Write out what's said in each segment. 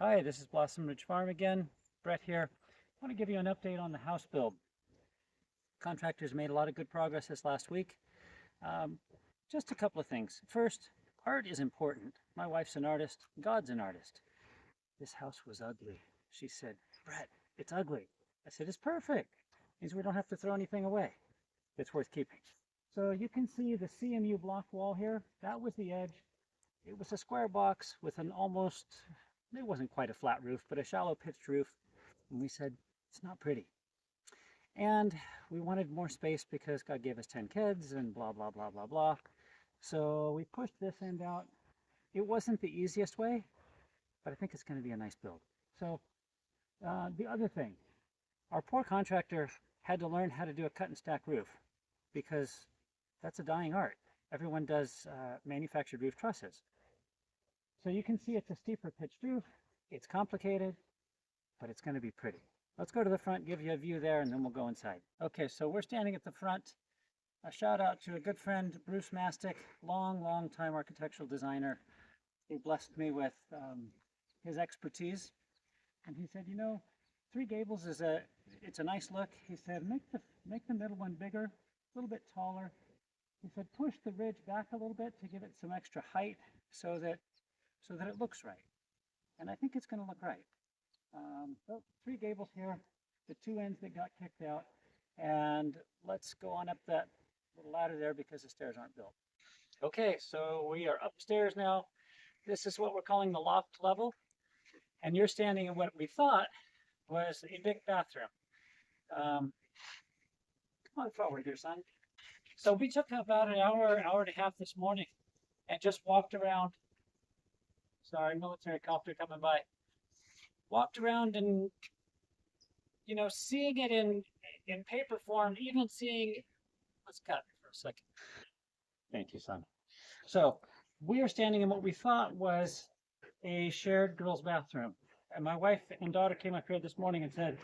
Hi, this is Blossom Ridge Farm again. Brett here. I want to give you an update on the house build. Contractors made a lot of good progress this last week. Um, just a couple of things. First, art is important. My wife's an artist. God's an artist. This house was ugly. She said, Brett, it's ugly. I said, it's perfect. Means we don't have to throw anything away. It's worth keeping. So you can see the CMU block wall here. That was the edge. It was a square box with an almost, it wasn't quite a flat roof, but a shallow pitched roof. And we said, it's not pretty. And we wanted more space because God gave us 10 kids and blah, blah, blah, blah, blah. So we pushed this end out. It wasn't the easiest way, but I think it's going to be a nice build. So the other thing, our poor contractor had to learn how to do a cut and stack roof because that's a dying art. Everyone does manufactured roof trusses. So you can see it's a steeper pitched roof. It's complicated, but it's going to be pretty. Let's go to the front, give you a view there, and then we'll go inside. Okay, so we're standing at the front. A shout out to a good friend, Bruce Mastick, long time architectural designer. He blessed me with his expertise. And he said, you know, Three Gables it's a nice look. He said, make the middle one bigger, a little bit taller. He said, push the ridge back a little bit to give it some extra height so that it looks right. And I think it's going to look right. So Three Gables here, the two ends that got kicked out. And let's go on up that little ladder there because the stairs aren't built. Okay, so we are upstairs now. This is what we're calling the loft level. And you're standing in what we thought was a big bathroom. Come on forward here, son. So we took about an hour and a half this morning and just walked around. Sorry, military copter coming by. Walked around and, you know, seeing it in paper form, even seeing, let's cut for a second. Thank you, son. So we are standing in what we thought was a shared girls' bathroom. And my wife and daughter came up here this morning and said,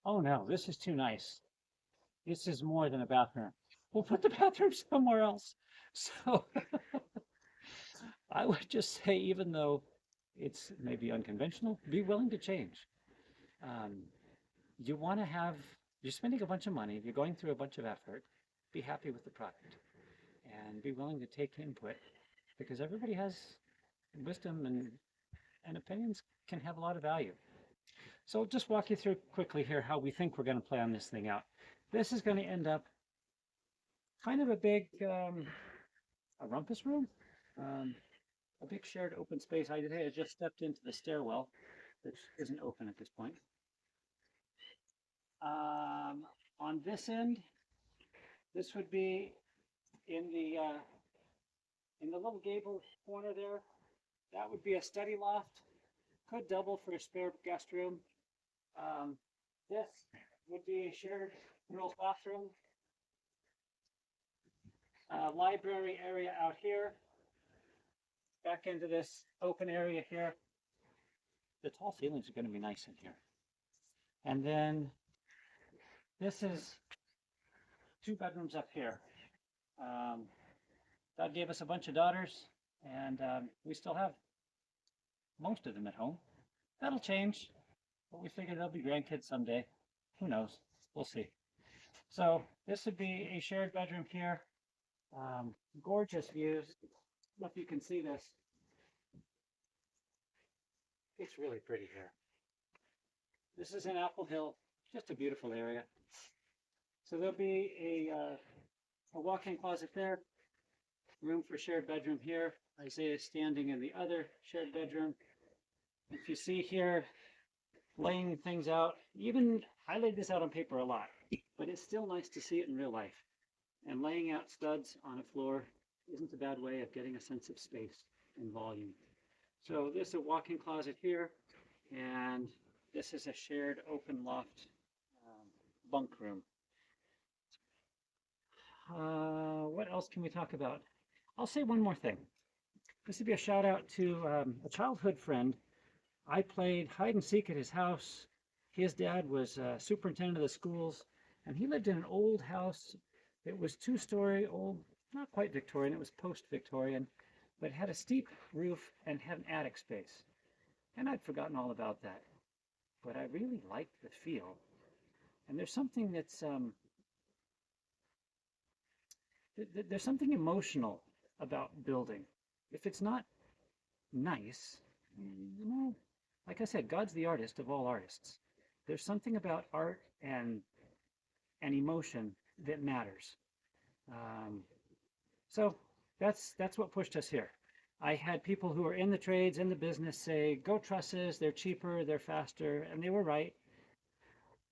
oh no, this is too nice. This is more than a bathroom. We'll put the bathroom somewhere else. So I would just say, even though it's maybe unconventional, be willing to change. You want to have, you're spending a bunch of money, you're going through a bunch of effort, be happy with the product and be willing to take input because everybody has wisdom and opinions can have a lot of value. So I'll just walk you through quickly here how we think we're going to plan this thing out. This is going to end up kind of a big, a rumpus room, a big shared open space. I just stepped into the stairwell, which isn't open at this point. On this end, this would be in the little gable corner there. That would be a study loft. Could double for a spare guest room. This would be a shared girls' bathroom. Library area out here. Back into this open area here. The tall ceilings are going to be nice in here. And then this is 2 bedrooms up here. God gave us a bunch of daughters, and we still have most of them at home. That'll change, but we figured there'll be grandkids someday. Who knows? We'll see. So this would be a shared bedroom here. Gorgeous views. I don't know if you can see this. It's really pretty here. This is in Apple Hill, just a beautiful area. So there'll be a walk-in closet there, room for shared bedroom here. Isaiah is standing in the other shared bedroom. If you see here, laying things out, I laid this out on paper a lot, but it's still nice to see it in real life. And laying out studs on a floor isn't a bad way of getting a sense of space and volume. So this is a walk-in closet here, and this is a shared open loft bunk room. What else can we talk about? I'll say one more thing. This would be a shout out to a childhood friend. I played hide and seek at his house. His dad was superintendent of the schools, and he lived in an old house. It was 2-story, old, not quite Victorian, it was post-Victorian, but it had a steep roof and had an attic space. And I'd forgotten all about that. But I really liked the feel. And there's something that's there's something emotional about building. If it's not nice, you know, like I said, God's the artist of all artists. There's something about art and emotion that matters. Um, so that's what pushed us here. I had people who are in the trades, in the business, say, "Go trusses. They're cheaper, they're faster," and they were right.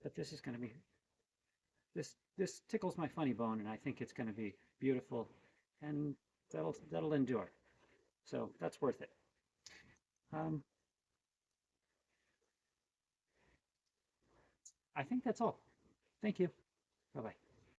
But this is going to be this tickles my funny bone, and I think it's going to be beautiful, and that'll endure. So that's worth it. Um, I think that's all. Thank you. Bye bye.